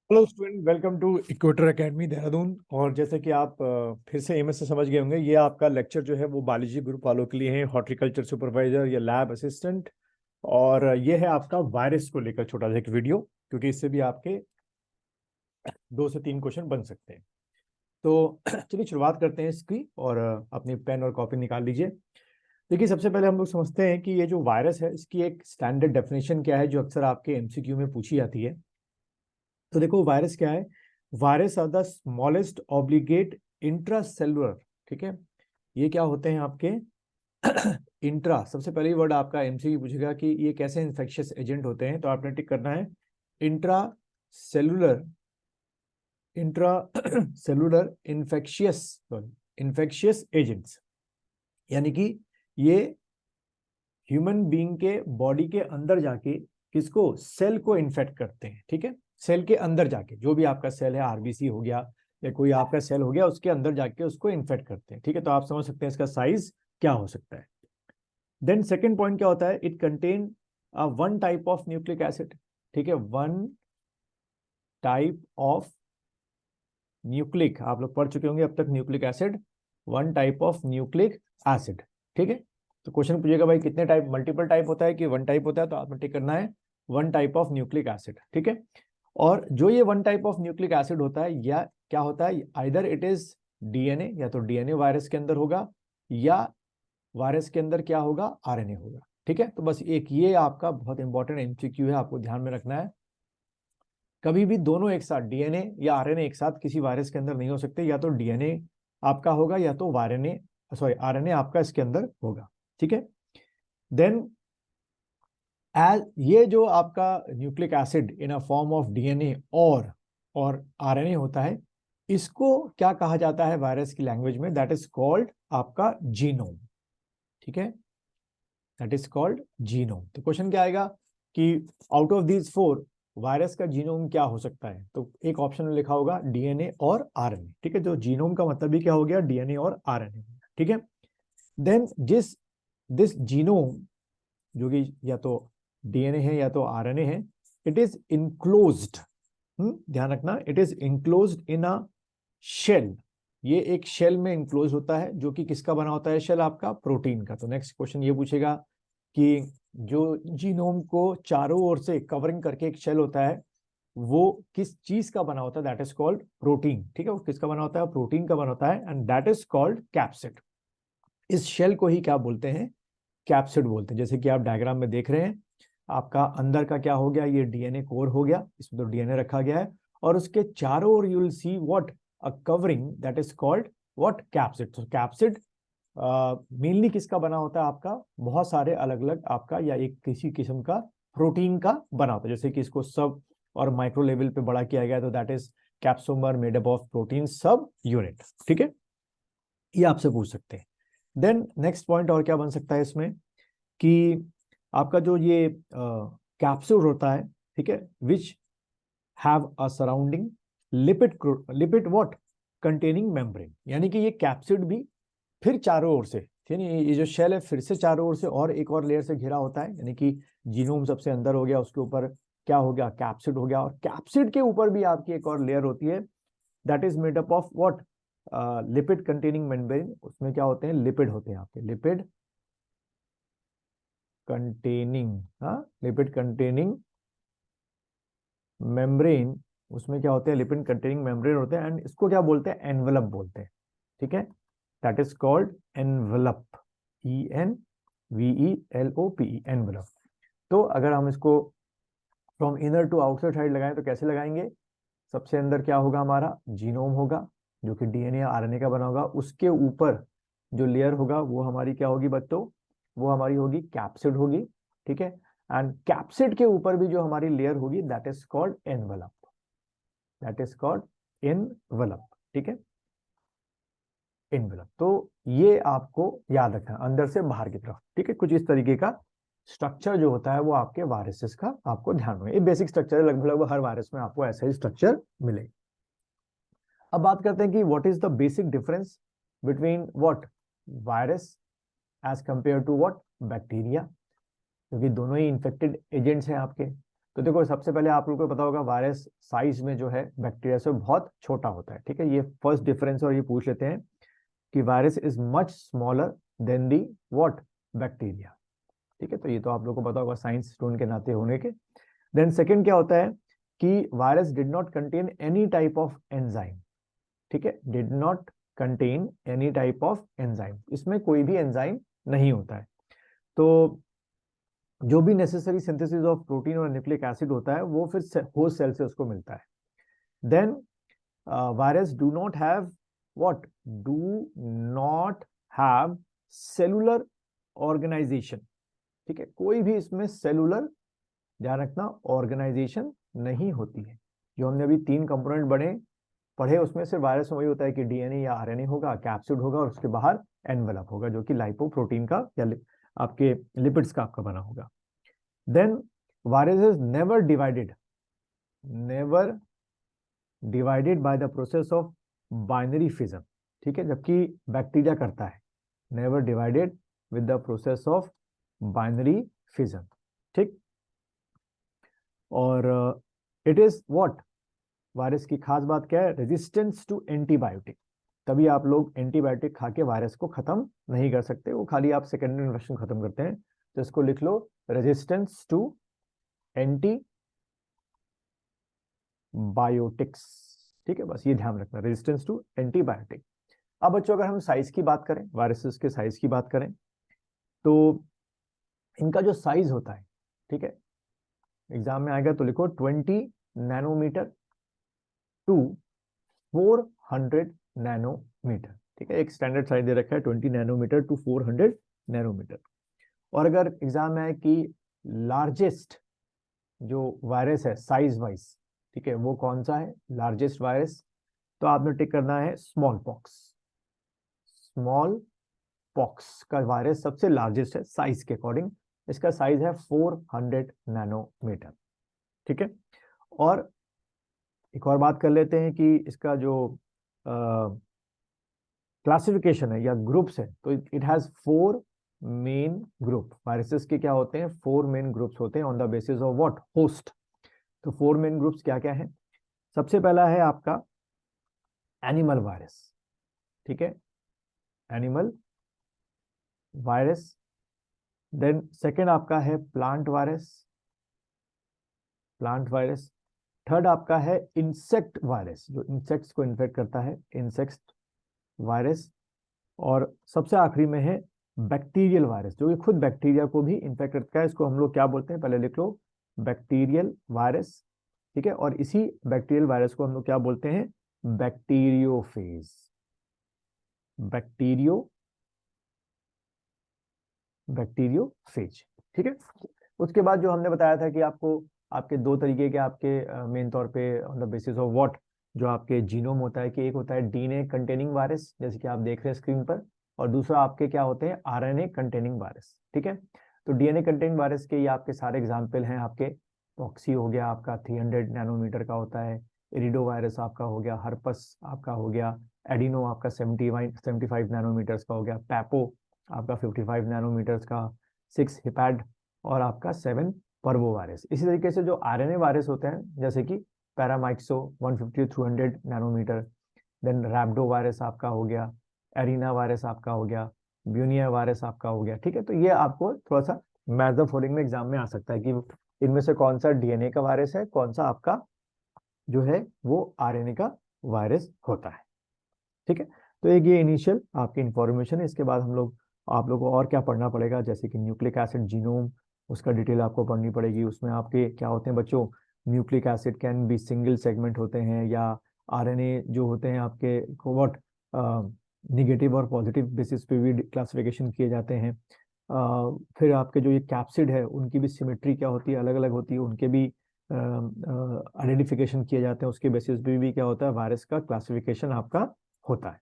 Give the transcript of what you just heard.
Hello student, welcome to Equator Academy Dehradun. और जैसे कि आप फिर से एमएस से समझ गए होंगे, ये आपका लेक्चर जो है वो बायोलॉजी ग्रुप वालों के लिए है, हॉर्टिकल्चर सुपरवाइजर या लैब असिस्टेंट। और ये है आपका वायरस को लेकर छोटा सा एक वीडियो, क्योंकि इससे भी आपके 2 से 3 क्वेश्चन बन सकते हैं। तो चलिए शुरुआत करते हैं इसकी, और अपनी पेन और कॉपी निकाल लीजिए। देखिए, सबसे पहले हम लोग समझते हैं कि ये जो वायरस है इसकी एक स्टैंडर्ड डेफिनेशन क्या है, जो अक्सर आपके एमसीक्यू में पूछी जाती है। तो देखो, वायरस क्या है। Virus are the smallest obligate intracellular. ठीक है, ये क्या होते हैं आपके इंट्रा। सबसे पहले वर्ड आपका एमसीक्यू पूछेगा कि ये कैसे इन्फेक्शियस एजेंट होते हैं, तो आपने टिक करना है intra cellular. Intra cellular infectious, sorry, infectious agents. यानी कि ये ह्यूमन बीइंग के बॉडी के अंदर जाके किसको, सेल को इन्फेक्ट करते हैं। ठीक है, सेल के अंदर जाके जो भी आपका सेल है, आरबीसी हो गया या कोई आपका सेल हो गया, उसके अंदर जाके उसको इन्फेक्ट करते हैं। ठीक है, तो आप समझ सकते हैं इसका साइज क्या हो सकता है। देन सेकेंड पॉइंट क्या होता है, it contain one type of nucleic acid. ठीक है, वन टाइप ऑफ न्यूक्लिक, आप लोग पढ़ चुके होंगे अब तक nucleic acid, one type of nucleic acid. ठीक है, तो क्वेश्चन पूछेगा भाई कितने टाइप, मल्टीपल टाइप होता है कि वन टाइप होता है, तो आपको टिक करना है one type of nucleic acid. ठीक है, और जो ये one type of nucleic acid होता है, या क्या होता है, आइदर इट इज डीएनए, या तो डीएनए वायरस के अंदर होगा, या वायरस के अंदर क्या होगा, आरएनए होगा। ठीक है, तो बस एक ये आपका बहुत इंपॉर्टेंट एमसीक्यू है, आपको ध्यान में रखना है। कभी भी दोनों एक साथ, डीएनए या आरएनए एक साथ किसी वायरस के अंदर नहीं हो सकते, या तो डीएनए आपका होगा या तो आरएनए, सॉरी, आरएनए आपका इसके अंदर होगा। ठीक है, देन एज ये जो आपका nucleic acid in a form of DNA और आरएनए होता है, इसको क्या कहा जाता है वायरस की लैंग्वेज में, दैट इज कॉल्ड आपका जीनोम। ठीक है, दैट इज कॉल्ड जीनोम। तो क्वेश्चन क्या आएगा कि out of these four virus का जीनोम क्या हो सकता है, तो एक ऑप्शन में लिखा होगा डीएनए और आरएनए। ठीक है, तो जीनोम का मतलब भी क्या हो गया, डीएनए और आरएनए। ठीक है, देन जिस दिस जीनोम, जो कि या तो डीएनए है या तो आरएनए है, इट इज इनक्लोज्ड। ध्यान रखना, it is enclosed in a shell. ये एक शेल में इनक्लोज होता है, जो कि किसका बना होता है शेल, आपका प्रोटीन का। तो नेक्स्ट क्वेश्चन ये पूछेगा कि जो जीनोम को चारों ओर से कवरिंग करके एक शेल होता है, वो किस चीज का बना होता है, दैट इज कॉल्ड प्रोटीन। ठीक है, वो किसका बना होता है, प्रोटीन का बना होता है, and that is called capsid. इस शेल को ही क्या बोलते हैं, कैप्सिड बोलते हैं। जैसे कि आप डायग्राम में देख रहे हैं, आपका अंदर का क्या हो गया, ये डीएनए कोर हो गया, इसमें तो डीएनए रखा गया है, और उसके चारों ओर you will see what, a covering, that is called what, capsid. तो कैप्सिड मेनली किसका बना होता है, आपका बहुत सारे अलग अलग आपका या एक किसी किस्म का प्रोटीन का बना होता है। जैसे कि इसको सब और माइक्रो लेवल पे बड़ा किया गया, तो that is capsomere made up of protein subunit. ठीक है, ये आपसे पूछ सकते हैं। देन नेक्स्ट पॉइंट और क्या बन सकता है इसमें, कि आपका जो ये कैप्सूल होता है, ठीक है, which have a surrounding lipid, lipid what, containing membrane. यानी कि ये कैप्सिड भी फिर चारों ओर से, ठीक है, ये जो शेल है फिर से चारों ओर से और एक और लेयर से घिरा होता है। यानी कि जीनोम सबसे अंदर हो गया, उसके ऊपर क्या हो गया, कैप्सिड हो गया, और कैप्सिड के ऊपर भी आपकी एक और लेयर होती है, that is made up of what, lipid containing membrane. उसमें क्या होते हैं, लिपिड होते हैं आपके, लिपिड कंटेनिंग, हाँ, लिपिड कंटेनिंग मेम्ब्रेन। उसमें क्या होते हैं, लिपिड कंटेनिंग मेम्ब्रेन होते हैं, एंड इसको क्या बोलते हैं, एनवेलप बोलते हैं। ठीक है, that is called envelope, ENVELOPE, envelope. तो अगर हम इसको from inner to outside side लगाएं तो कैसे लगाएंगे, सबसे अंदर क्या होगा, हमारा जीनोम होगा, जो कि डीएनए या आरएनए का बना होगा। उसके ऊपर जो लेयर होगा वो हमारी क्या होगी बच्चों, वो हमारी होगी कैप्सिड होगी। ठीक है, एंड कैप्सिड के ऊपर भी जो हमारी लेयर होगी, that is called envelope, that is called envelope. ठीक है, एनवेलप। तो ये आपको याद रखना अंदर से बाहर की तरफ। ठीक है, कुछ इस तरीके का स्ट्रक्चर जो होता है वो आपके वायरसेस का आपको ध्यान में, ये बेसिक स्ट्रक्चर है, लगभग लगभग हर वायरस में आपको ऐसा ही स्ट्रक्चर मिलेगा। अब बात करते हैं कि what is the basic difference between what, virus as compare to what, bacteria. क्योंकि दोनों ही इन्फेक्टेड एजेंट्स हैं आपके। तो देखो सबसे पहले आप लोगों को पता होगा वायरस साइज में जो है बैक्टीरिया से बहुत छोटा होता है, ठीक है, ये फर्स्ट डिफरेंस। और ये पूछ लेते हैं कि virus is much smaller than the what, bacteria, ठीक है। तो ये तो आप लोगों को पता होगा साइंस स्टूडेंट के नाते होने के। देन सेकंड क्या होता है कि virus did not contain any type of enzyme, ठीक है, did not contain any type of enzyme, इसमें कोई भी एंजाइम नहीं होता है। तो जो भी नेसेसरी सिंथेसिस ऑफ प्रोटीन और न्यूक्लिक एसिड होता है वो फिर होस्ट सेल से उसको मिलता है। Then virus do not have what, do not have cellular organisation, ठीक है, कोई भी इसमें सेलुलर, ध्यान रखना, ऑर्गेनाइजेशन नहीं होती है। जो हमने अभी 3 कंपोनेंट पढ़े उसमें से वायरस में वही होता है कि डीएनए या आरएनए होगा, कैप्सिड होगा और उसके बाहर एनवेलप होगा जो कि लाइपोप्रोटीन का या आपके लिपिड्स का आपका बना होगा। Then virus is never divided by the process of binary fission, ठीक है, जबकि बैक्टीरिया करता है, never divided with the process of binary fission, ठीक। और इट इज व्हाट, वायरस की खास बात क्या है, रेजिस्टेंस टू एंटीबायोटिक। तभी आप लोग एंटीबायोटिक खा के वायरस को खत्म नहीं कर सकते, वो खाली आप सेकेंडरी इन्फेक्शन खत्म करते हैं। तो इसको लिख लो, रेजिस्टेंस टू एंटीबायोटिक्स, ठीक है, बस ये ध्यान रखना, रेजिस्टेंस टू एंटीबायोटिक। अब बच्चों अगर हम साइज की बात करें, वायरसेस के साइज की बात करें, तो इनका जो साइज होता है, ठीक है, एग्जाम में आएगा तो लिखो 20 नैनोमीटर टू 400 नैनोमीटर, ठीक है, एक स्टैंडर्ड साइज दे रखा है 20 नैनोमीटर टू 400 नैनोमीटर। और अगर एग्जाम में आए कि लार्जेस्ट जो वायरस है साइज वाइज, ठीक है, वो कौन सा है लार्जेस्ट वायरस, तो आपने टिक करना है स्मॉल पॉक्स। स्मॉल पॉक्स का वायरस सबसे लार्जेस्ट है साइज के अकॉर्डिंग, इसका साइज है 400 नैनोमीटर, ठीक है। और एक और बात कर लेते हैं कि इसका जो क्लासिफिकेशन है या ग्रुप्स है, तो it has 4 main group. Viruses के क्या होते हैं, 4 मेन ग्रुप्स होते हैं on the basis of what, host. तो 4 मेन ग्रुप्स क्या क्या है, सबसे पहला है आपका एनिमल वायरस, ठीक है, एनिमल वायरस। देन सेकेंड आपका है plant virus, plant virus. Third आपका है इंसेक्ट वायरस, जो इंसेक्ट्स को इन्फेक्ट करता है, इंसेक्ट वायरस। और सबसे आखिरी में है बैक्टीरियल वायरस, जो कि खुद बैक्टीरिया को भी इन्फेक्ट करता है, इसको हम लोग क्या बोलते हैं, पहले लिख लो, बैक्टीरियल वायरस, ठीक है। और इसी बैक्टीरियल वायरस को हम लोग क्या बोलते हैं, बैक्टीरियोफेज, बैक्टीरियोफेज, ठीक है। उसके बाद जो हमने बताया था कि आपको आपके 2 तरीके के आपके मेन तौर पे on the basis of what, जो आपके जीनोम होता है, कि एक होता है डीएनए कंटेनिंग वायरस जैसे कि आप देख रहे हैं स्क्रीन पर, और दूसरा आपके क्या होते हैं आरएनए कंटेनिंग वायरस, ठीक है। तो डीएनए कंटेनिंग वायरस के ये आपके सारे एग्जाम्पल हैं, आपके पॉक्सी हो गया आपका 300 नैनोमीटर का होता है, इरिडो वायरस आपका हो गया, हर्पस आपका हो गया, एडिनो आपका 75 नैनोमीटर्स का हो गया, पैपो आपका 55 नैनोमीटर्स का, 6 हिपैड और आपका 7 पर्वो वायरस। इसी तरीके से जो आरएनए वायरस होते हैं जैसे कि paramyxo 150 through 100 nanometre, then rhabdovirus आपका हो गया, एरिना वायरस आपका हो गया, ब्यूनिया वायरस आपका हो गया, ठीक है। तो ये आपको थोड़ा सा मैथ्स फॉलोइंग में एग्जाम में आ सकता है कि इनमें से कौन सा डीएनए का वायरस है, कौन सा आपका जो है वो आरएनए का वायरस होता है, ठीक है। तो एक ये इनिशियल आपकी इंफॉर्मेशन है। इसके बाद हम लोग आप लोगों को और क्या पढ़ना पड़ेगा, जैसे कि न्यूक्लिक एसिड जीनोम, उसका डिटेल आपको पढ़नी पड़ेगी। उसमें आपके क्या होते हैं बच्चों, nucleic acid can be single segment होते हैं, या आरएनए जो होते हैं आपके व्हाट निगेटिव और पॉजिटिव बेसिस पे भी क्लासिफिकेशन किए जाते हैं। फिर आपके जो ये कैप्सिड है उनकी भी सिमेट्री क्या होती है, अलग अलग होती है, उनके भी आइडेंटिफिकेशन किए जाते हैं, उसके बेसिस पे भी क्या होता है वायरस का क्लासिफिकेशन आपका होता है,